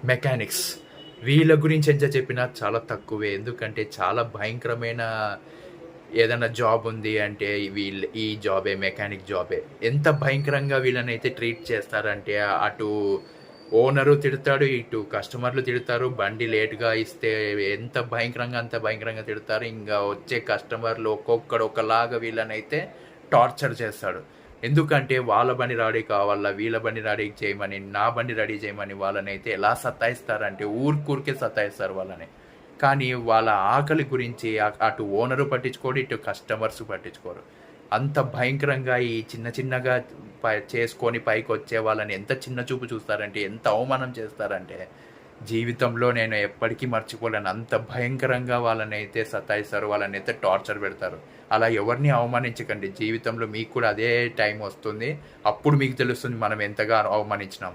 Mechanics. వీళ్ళ గురించి ఎంత చెప్పినా చాలా తక్కువే. ఎందుకంటే చాలా భయంకరమైన ఏదైనా జాబ్ ఉంది అంటే ఈ జాబే, మెకానిక్ జాబే. ఎంత భయంకరంగా వీళ్ళనైతే ట్రీట్ చేస్తారంటే అటు ఓనరు తిడతాడు, ఇటు కస్టమర్లు తిడతారు. బండి లేట్‌గా ఇస్తే ఎంత భయంకరంగా అంత భయంకరంగా తిడతారు. ఇంగా వచ్చే కస్టమర్లు ఒక్కొక్కడు ఒకలాగా వీళ్ళనైతే టార్చర్ చేస్తాడు. ఎందుకంటే వాళ్ళ బండి రెడీ కావాలా, వీళ్ళ బండి రెడీ చేయమని, నా బండి రెడీ చేయమని వాళ్ళనైతే ఎలా సతాయిస్తారంటే ఊరికే సతాయిస్తారు వాళ్ళని. కానీ వాళ్ళ ఆకలి గురించి అటు ఓనరు పట్టించుకోడు, ఇటు కస్టమర్స్ పట్టించుకోరు. అంత భయంకరంగా ఈ చిన్న చిన్నగా చేసుకొని పైకొచ్చే వాళ్ళని ఎంత చిన్న చూపు చూస్తారంటే, ఎంత అవమానం చేస్తారంటే, జీవితంలో నేను ఎప్పటికీ మర్చిపోలేను. అంత భయంకరంగా వాళ్ళనైతే సతాయిస్తారు, వాళ్ళనైతే టార్చర్ పెడతారు. అలా ఎవరిని అవమానించకండి. జీవితంలో మీకు కూడా అదే టైం వస్తుంది. అప్పుడు మీకు తెలుస్తుంది మనం ఎంతగా అవమానించినాం.